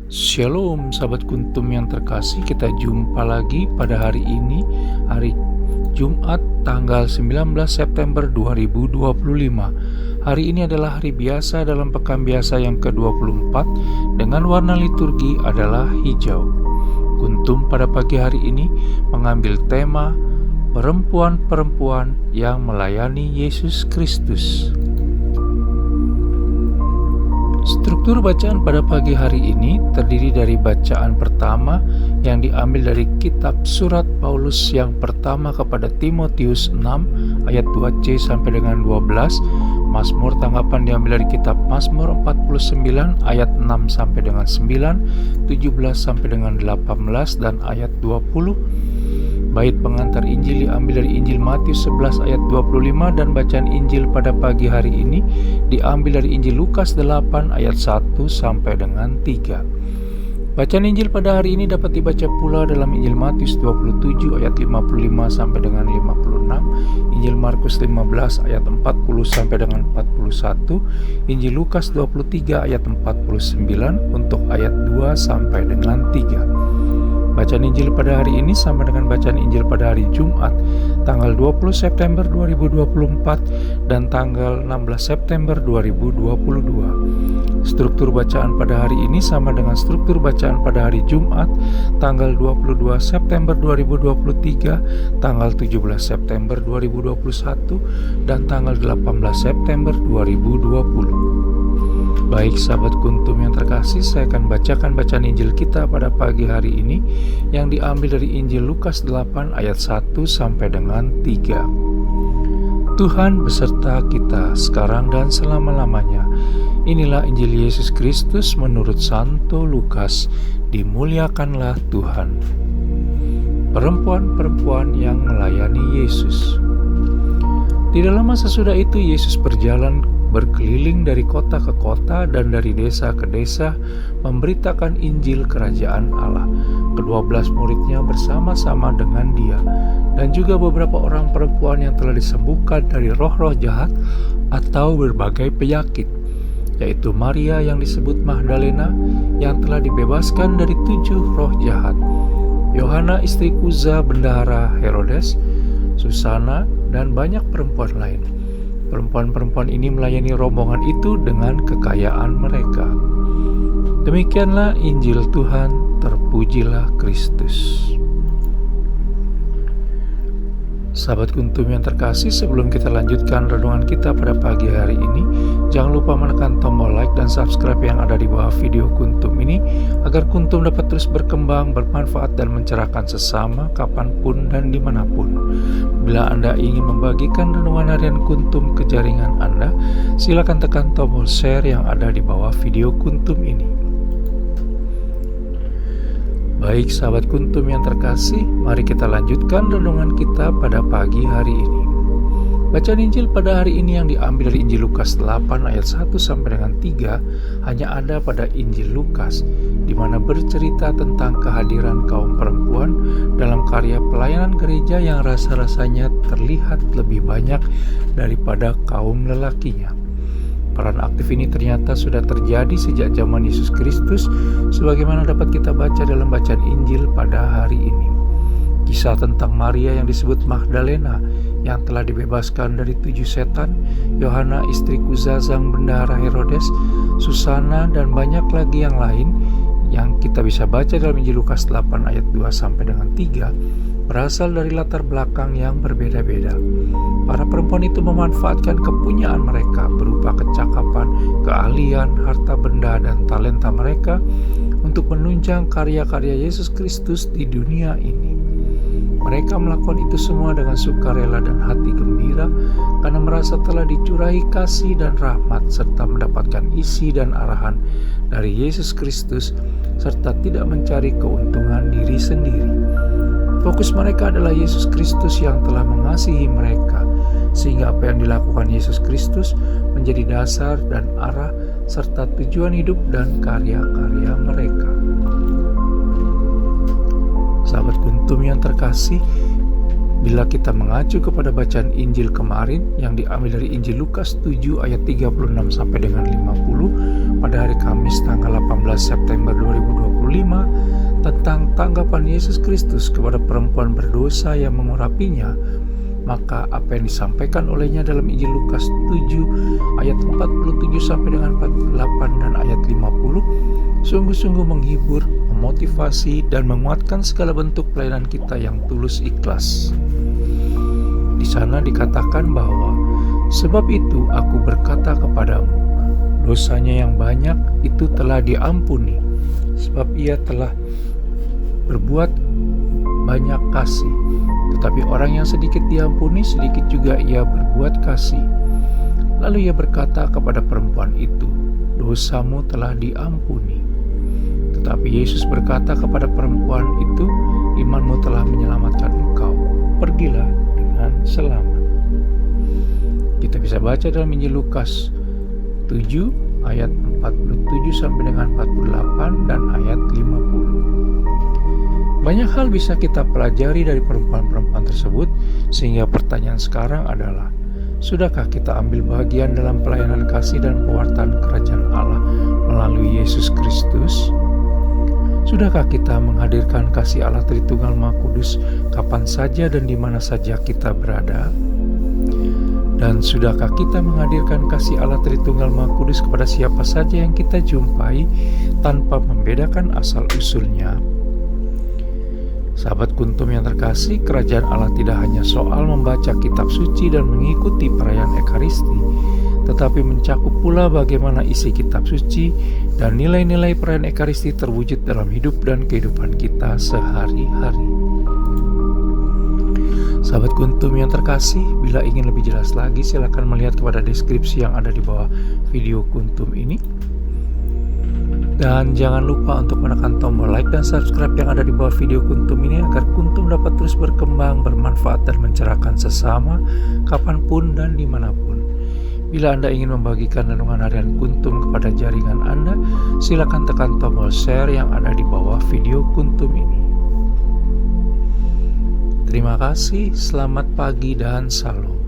Shalom sahabat kuntum yang terkasih, kita jumpa lagi pada hari ini, hari Jumat tanggal 19 September 2025. Hari ini adalah hari biasa dalam pekan biasa yang ke-24 dengan warna liturgi adalah hijau. Kuntum pada pagi hari ini mengambil tema perempuan-perempuan yang melayani Yesus Kristus. Struktur bacaan pada pagi hari ini terdiri dari bacaan pertama yang diambil dari kitab surat Paulus yang pertama kepada Timotius 6 ayat 2c sampai dengan 12, Mazmur tanggapan diambil dari kitab Mazmur 49 ayat 6 sampai dengan 9, 17 sampai dengan 18 dan ayat 20. Bait pengantar Injil diambil dari Injil Matius 11 ayat 25 dan bacaan Injil pada pagi hari ini diambil dari Injil Lukas 8 ayat 1 sampai dengan 3. Bacaan Injil pada hari ini dapat dibaca pula dalam Injil Matius 27 ayat 55 sampai dengan 56, Injil Markus 15 ayat 40 sampai dengan 41, Injil Lukas 23 ayat 49 untuk ayat 2 sampai dengan 3. Bacaan Injil pada hari ini sama dengan bacaan Injil pada hari Jumat tanggal 20 September 2024 dan tanggal 16 September 2022. Struktur bacaan pada hari ini sama dengan struktur bacaan pada hari Jumat tanggal 22 September 2023, tanggal 17 September 2021 dan tanggal 18 September 2020. Baik sahabat kuntum yang terkasih, saya akan bacakan bacaan Injil kita pada pagi hari ini yang diambil dari Injil Lukas 8 ayat 1 sampai dengan 3. Tuhan beserta kita sekarang dan selama-lamanya. Inilah Injil Yesus Kristus menurut Santo Lukas. Dimuliakanlah Tuhan. Perempuan-perempuan yang melayani Yesus. Tidak lama sesudah itu Yesus berjalan berkeliling dari kota ke kota dan dari desa ke desa memberitakan Injil Kerajaan Allah. Ke-12 muridnya bersama-sama dengan dia dan juga beberapa orang perempuan yang telah disembuhkan dari roh-roh jahat atau berbagai penyakit, yaitu Maria yang disebut Magdalena yang telah dibebaskan dari 7 roh jahat, Yohana istri Kuza bendahara Herodes, Susana dan banyak perempuan lain. Perempuan-perempuan ini melayani rombongan itu dengan kekayaan mereka. Demikianlah Injil Tuhan, terpujilah Kristus. Sahabat kuntum yang terkasih, sebelum kita lanjutkan renungan kita pada pagi hari ini, jangan lupa menekan tombol like dan subscribe yang ada di bawah video kuntum ini agar kuntum dapat terus berkembang, bermanfaat dan mencerahkan sesama kapanpun dan dimanapun. Bila Anda ingin membagikan renungan harian kuntum ke jaringan Anda, silakan tekan tombol share yang ada di bawah video kuntum ini. Baik sahabat kuntum yang terkasih, mari kita lanjutkan renungan kita pada pagi hari ini. Bacaan Injil pada hari ini yang diambil dari Injil Lukas 8 ayat 1 sampai dengan 3 hanya ada pada Injil Lukas, di mana bercerita tentang kehadiran kaum perempuan dalam karya pelayanan gereja yang rasa-rasanya terlihat lebih banyak daripada kaum lelakinya. Peran aktif ini ternyata sudah terjadi sejak zaman Yesus Kristus, sebagaimana dapat kita baca dalam bacaan Injil pada hari ini. Kisah tentang Maria yang disebut Magdalena yang telah dibebaskan dari 7 setan, Yohana istri Kuza sang bendahara Herodes, Susana dan banyak lagi yang lain yang kita bisa baca dalam Injil Lukas 8 ayat 2 sampai dengan 3 berasal dari latar belakang yang berbeda-beda. Para perempuan itu memanfaatkan kepunyaan mereka berupa kecakapan, keahlian, harta benda, dan talenta mereka untuk menunjang karya-karya Yesus Kristus di dunia ini. Mereka melakukan itu semua dengan sukarela dan hati gembira karena merasa telah dicurahi kasih dan rahmat serta mendapatkan isi dan arahan dari Yesus Kristus serta tidak mencari keuntungan diri sendiri. Fokus mereka adalah Yesus Kristus yang telah mengasihi mereka, sehingga apa yang dilakukan Yesus Kristus menjadi dasar dan arah serta tujuan hidup dan karya-karya mereka. Sahabat kuntum yang terkasih, bila kita mengacu kepada bacaan Injil kemarin yang diambil dari Injil Lukas 7 ayat 36 sampai dengan 50 pada hari Kamis tanggal 18 September 2022, 5 tentang tanggapan Yesus Kristus kepada perempuan berdosa yang mengurapinya, maka apa yang disampaikan olehnya dalam Injil Lukas 7 ayat 47 sampai dengan 48 dan ayat 50 sungguh-sungguh menghibur, memotivasi, dan menguatkan segala bentuk pelayanan kita yang tulus ikhlas. Di sana dikatakan bahwa, sebab itu aku berkata kepadamu, dosanya yang banyak itu telah diampuni, sebab ia telah berbuat banyak kasih. Tetapi orang yang sedikit diampuni, sedikit juga ia berbuat kasih. Lalu ia berkata kepada perempuan itu, dosamu telah diampuni. Tetapi Yesus berkata kepada perempuan itu, imanmu telah menyelamatkan engkau, pergilah dengan selamat. Kita bisa baca dalam Injil Lukas 7 ayat 47 sampai dengan 48 dan ayat 50. Banyak hal bisa kita pelajari dari perempuan-perempuan tersebut, sehingga pertanyaan sekarang adalah, sudahkah kita ambil bagian dalam pelayanan kasih dan pewartaan kerajaan Allah melalui Yesus Kristus? Sudahkah kita menghadirkan kasih Allah Tritunggal Maha Kudus kapan saja dan di mana saja kita berada? Dan sudahkah kita menghadirkan kasih Allah Tritunggal Maha Kudus kepada siapa saja yang kita jumpai tanpa membedakan asal-usulnya? Sahabat Kuntum yang terkasih, kerajaan Allah tidak hanya soal membaca kitab suci dan mengikuti perayaan Ekaristi, tetapi mencakup pula bagaimana isi kitab suci dan nilai-nilai perayaan Ekaristi terwujud dalam hidup dan kehidupan kita sehari-hari. Sahabat Kuntum yang terkasih, bila ingin lebih jelas lagi, silakan melihat kepada deskripsi yang ada di bawah video Kuntum ini. Dan jangan lupa untuk menekan tombol like dan subscribe yang ada di bawah video Kuntum ini agar Kuntum dapat terus berkembang, bermanfaat, dan mencerahkan sesama kapanpun dan dimanapun. Bila Anda ingin membagikan renungan harian Kuntum kepada jaringan Anda, silakan tekan tombol share yang ada di bawah video Kuntum ini. Terima kasih, selamat pagi dan salam.